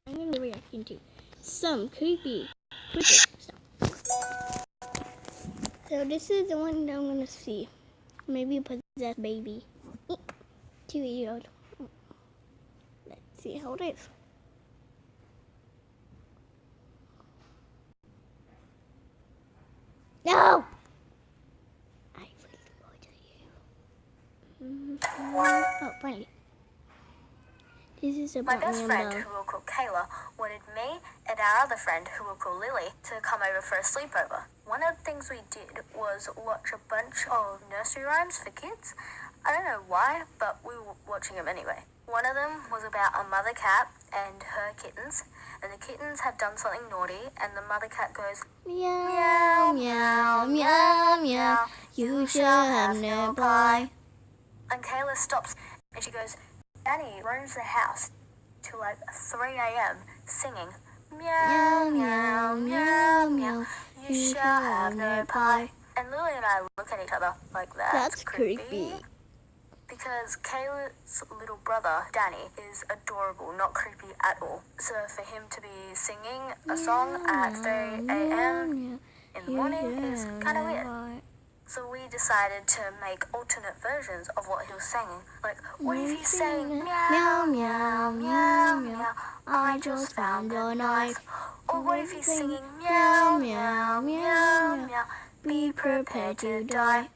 I'm going to be reacting to some creepy stuff. So this is the one that I'm going to see. Maybe a possessed baby. 2-year-old. Let's see how it is. No! I will go to you. Oh, finally. This is about my best friend, who we'll call Kayla, wanted me and our other friend, who we'll call Lily, to come over for a sleepover. One of the things we did was watch a bunch of nursery rhymes for kids. I don't know why, but we were watching them anyway. One of them was about a mother cat and her kittens, and the kittens had done something naughty, and the mother cat goes, meow, meow, meow, meow, you shall have no pie. And Kayla stops, and she goes, Danny roams the house till like 3 a.m. singing, meow, meow, meow, meow, you shall have no pie. And Lily and I look at each other like, that's creepy. Because Kayla's little brother, Danny, is adorable, not creepy at all. So for him to be singing a song at 3 a.m. in the morning is kind of weird. So we decided to make alternate versions of what he was singing. Like, what if he's saying, meow, meow, meow, meow, I just found a knife. Or what if he's singing, meow, meow, meow, meow, be prepared to die.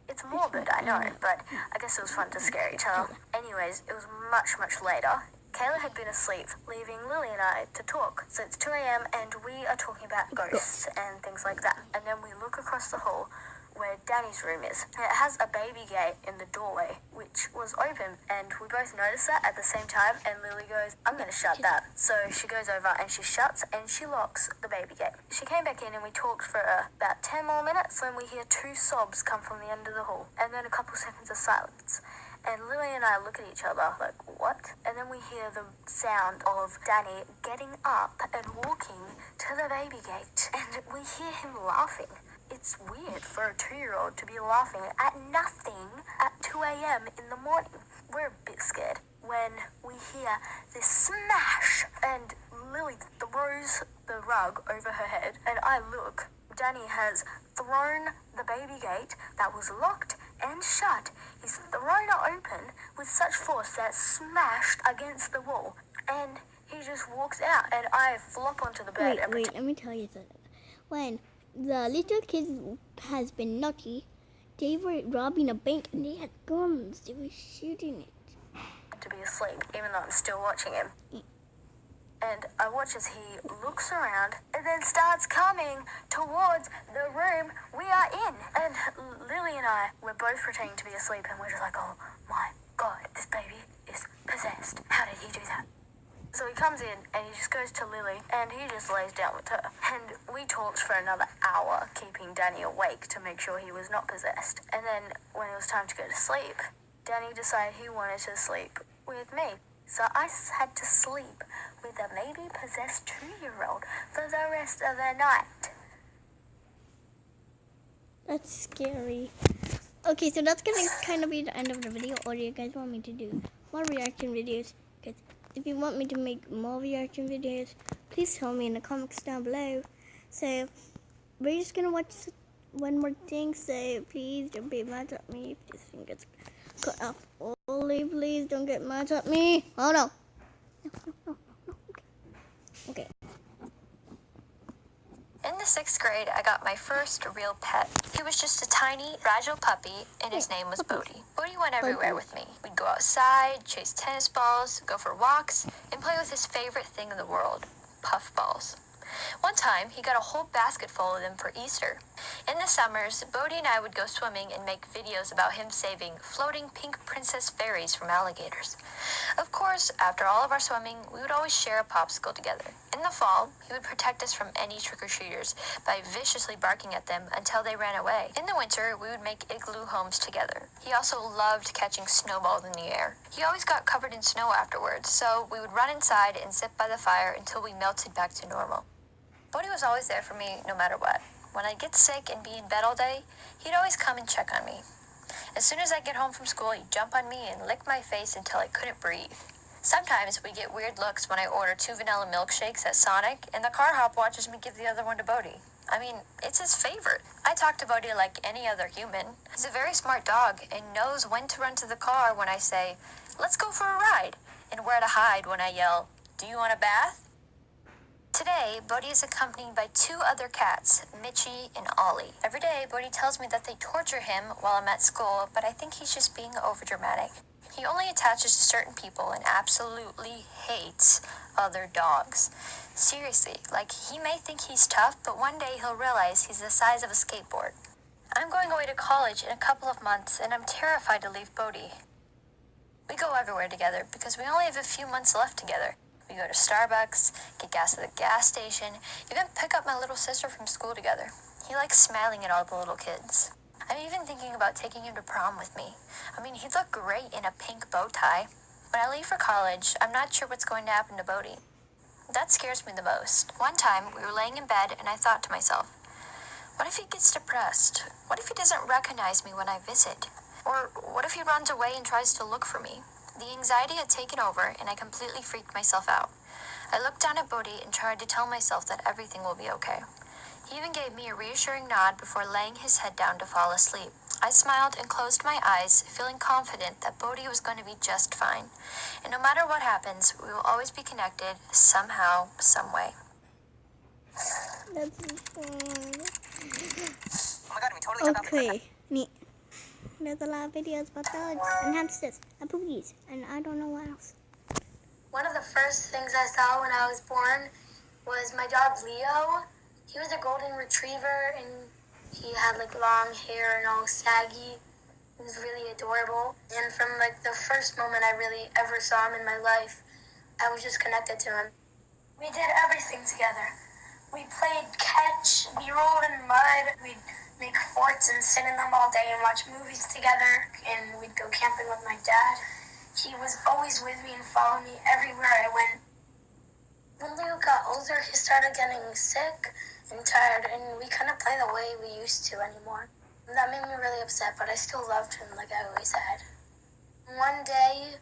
It's morbid, I know, but I guess it was fun to scare each other. Anyways, it was much, much later. Kayla had been asleep, leaving Lily and I to talk. So it's 2 a.m. and we are talking about ghosts and things like that. And then we look across the hall where Danny's room is. It has a baby gate in the doorway, which was open, and we both noticed that at the same time, and Lily goes, I'm going to shut that. So she goes over and she shuts and she locks the baby gate. She came back in and we talked for about 10 more minutes when we hear 2 sobs come from the end of the hall, and then a couple seconds of silence. And Lily and I look at each other like, what? And then we hear the sound of Danny getting up and walking to the baby gate, and we hear him laughing. It's weird for a 2-year-old to be laughing at nothing at 2 a.m. in the morning. We're a bit scared when we hear this smash, and Lily throws the rug over her head, and I look. Danny has thrown the baby gate that was locked and shut. He's thrown it open with such force that it smashed against the wall, and he just walks out, and I flop onto the bed. Wait, let me tell you something. When the little kids has been naughty, they were robbing a bank and they had guns. They were shooting it. To be asleep, even though I'm still watching him. And I watch as he looks around and then starts coming towards the room we are in. And Lily and I, we're both pretending to be asleep, and we're just like, oh my God, this baby is possessed. How did he do that? So he comes in and he just goes to Lily and he just lays down with her. And we talked for another hour, keeping Danny awake to make sure he was not possessed. And then when it was time to go to sleep, Danny decided he wanted to sleep with me. So I had to sleep with a maybe possessed 2-year-old for the rest of the night. That's scary. Okay, so that's gonna kind of be the end of the video. Or do you guys want me to do more reaction videos? Because if you want me to make more reaction videos, please tell me in the comments down below. So we're just gonna watch one more thing. So please don't be mad at me if this thing gets cut off. Only please don't get mad at me. Oh no. No. Okay. In the 6th grade, I got my first real pet. He was just a tiny, fragile puppy, and his name was Bodhi. Bodhi went everywhere with me. We'd go outside, chase tennis balls, go for walks, and play with his favorite thing in the world, puffballs. One time, he got a whole basket full of them for Easter. In the summers, Bodhi and I would go swimming and make videos about him saving floating pink princess fairies from alligators. Of course, after all of our swimming, we would always share a popsicle together. In the fall, he would protect us from any trick-or-treaters by viciously barking at them until they ran away. In the winter, we would make igloo homes together. He also loved catching snowballs in the air. He always got covered in snow afterwards, so we would run inside and sit by the fire until we melted back to normal. Bodhi was always there for me no matter what. When I'd get sick and be in bed all day, he'd always come and check on me. As soon as I'd get home from school, he'd jump on me and lick my face until I couldn't breathe. Sometimes we get weird looks when I order 2 vanilla milkshakes at Sonic, and the car hop watches me give the other one to Bodhi. I mean, it's his favorite. I talk to Bodhi like any other human. He's a very smart dog and knows when to run to the car when I say, "Let's go for a ride," and where to hide when I yell, "Do you want a bath?" Today, Bodhi is accompanied by 2 other cats, Mitchie and Ollie. Every day, Bodhi tells me that they torture him while I'm at school, but I think he's just being overdramatic. He only attaches to certain people and absolutely hates other dogs. Seriously, like, he may think he's tough, but one day he'll realize he's the size of a skateboard. I'm going away to college in a couple of months, and I'm terrified to leave Bodhi. We go everywhere together because we only have a few months left together. We go to Starbucks, get gas at the gas station, even pick up my little sister from school together. He likes smiling at all the little kids. I'm even thinking about taking him to prom with me. I mean, he'd look great in a pink bow tie. When I leave for college, I'm not sure what's going to happen to Bodhi. That scares me the most. One time, we were laying in bed, and I thought to myself, what if he gets depressed? What if he doesn't recognize me when I visit? Or what if he runs away and tries to look for me? The anxiety had taken over, and I completely freaked myself out. I looked down at Bodhi and tried to tell myself that everything will be okay. He even gave me a reassuring nod before laying his head down to fall asleep. I smiled and closed my eyes, feeling confident that Bodhi was going to be just fine. And no matter what happens, we will always be connected somehow, some way. That's fun. Oh my god, we totally took out the Okay, neat. There's a lot of videos about dogs and hamsters and poopies and I don't know what else. One of the first things I saw when I was born was my dog Leo. He was a golden retriever and he had like long hair and all saggy. He was really adorable. And from like the first moment I really ever saw him in my life, I was just connected to him. We did everything together. We played catch, we rolled in mud, we'd make forts and sit in them all day and watch movies together, and we'd go camping with my dad. He was always with me and followed me everywhere I went. When Leo got older, he started getting sick and tired, and we couldn't play the way we used to anymore. And that made me really upset, but I still loved him like I always had. One day,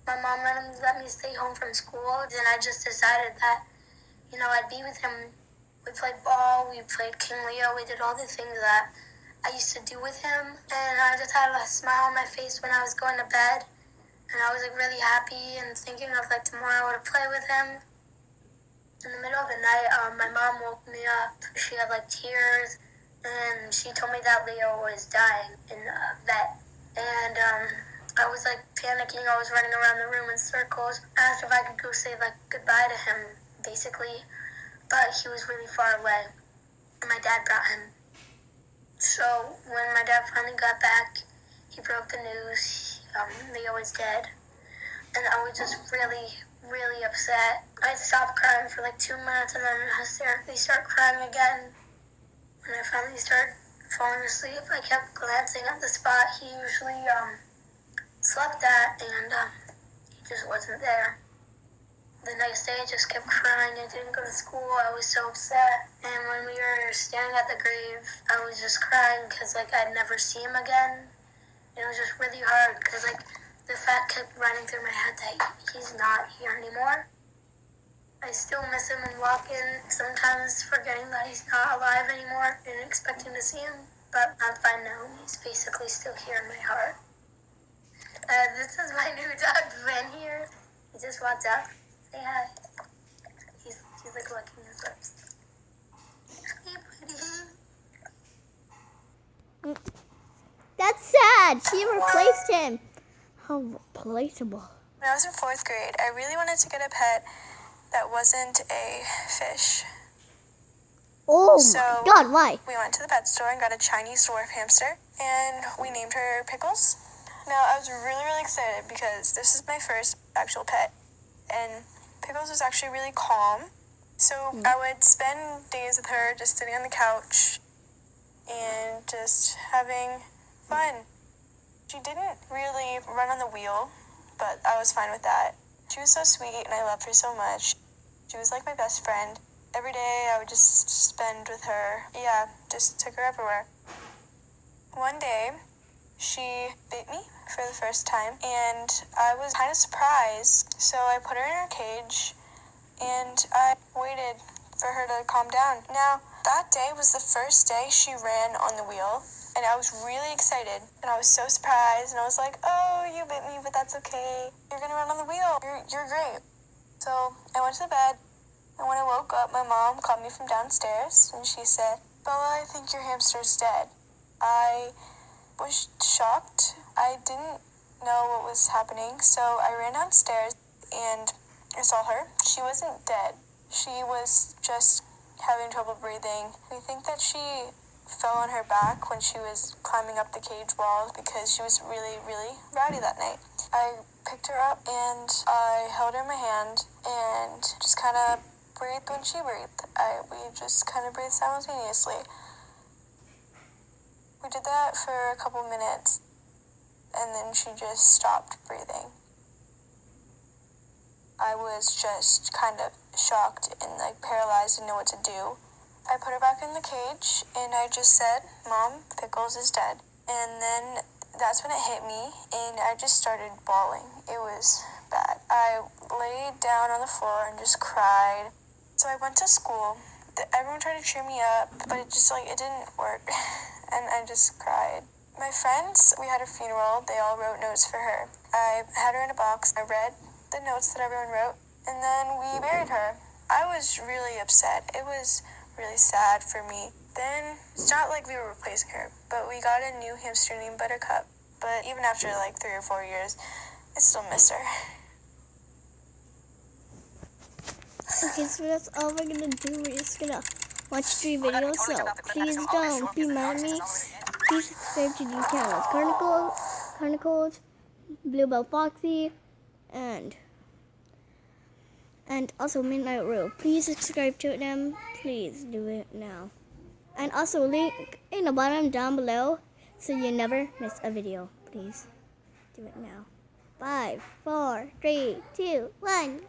my mom let me stay home from school, and I just decided that, I'd be with him. We played ball, we played King Leo, we did all the things that I used to do with him. And I just had a smile on my face when I was going to bed. And I was like really happy and thinking of like tomorrow to play with him. In the middle of the night, my mom woke me up. She had like tears and she told me that Leo was dying in a vet. And I was like panicking. I was running around the room in circles. I asked if I could go say like goodbye to him, basically. But he was really far away, and my dad brought him. So when my dad finally got back, he broke the news. Leo was dead, and I was just really, really upset. I stopped crying for like 2 minutes, and then hysterically start crying again. When I finally started falling asleep, I kept glancing at the spot he usually slept at, and he just wasn't there. The next day I just kept crying. I didn't go to school. I was so upset. And when we were standing at the grave, I was just crying because like I'd never see him again. And it was just really hard because like the fact kept running through my head that he's not here anymore. I still miss him and walk in, sometimes forgetting that he's not alive anymore and expecting to see him. But I'm fine now. He's basically still here in my heart. This is my new dog, Ben here. He just walked up. Say hi. He's like licking his lips. Hey, buddy. That's sad. She replaced him. How replaceable. When I was in 4th grade, I really wanted to get a pet that wasn't a fish. Oh So my god, why? we went to the pet store and got a Chinese dwarf hamster, and we named her Pickles. Now, I was really, really excited because this is my first actual pet, and Pickles was actually really calm. So I would spend days with her just sitting on the couch and just having fun. She didn't really run on the wheel, but I was fine with that. She was so sweet and I loved her so much. She was like my best friend. Every day I would just spend with her. Yeah, just took her everywhere. One day, She bit me for the first time, and I was kind of surprised. So I put her in her cage, and I waited for her to calm down. Now, that day was the first day she ran on the wheel, and I was really excited, and I was so surprised, and I was like, oh, you bit me, but that's okay. You're gonna run on the wheel. You're great. So I went to the bed, and when I woke up, my mom called me from downstairs, and she said, Bella, I think your hamster's dead. I was shocked. I didn't know what was happening, so I ran downstairs, and I saw her. She wasn't dead. She was just having trouble breathing. We think that she fell on her back when she was climbing up the cage walls because she was really, really rowdy that night. I picked her up and I held her in my hand and just kind of breathed when she breathed. We just kind of breathed simultaneously. We did that for a couple minutes and then she just stopped breathing. I was just kind of shocked and like paralyzed and didn't know what to do. I put her back in the cage and I just said, Mom, Pickles is dead. And then that's when it hit me and I just started bawling. It was bad. I laid down on the floor and just cried. So I went to school. Everyone tried to cheer me up, but it didn't work. And I just cried. My friends, we had a funeral. They all wrote notes for her. I had her in a box. I read the notes that everyone wrote, and then we buried her. I was really upset. It was really sad for me. Then, it's not like we were replacing her, but we got a new hamster named Buttercup. But even after like 3 or 4 years, I still miss her. Okay, so that's all we're gonna do. We're just gonna watch 3 videos, so please don't be mad at me. Please subscribe to these channels. Carnicles, Bluebell Foxy, and also Midnight Rule. Please subscribe to them. Please do it now. And also link in the bottom down below so you never miss a video. Please do it now. 5, 4, 3, 2, 1.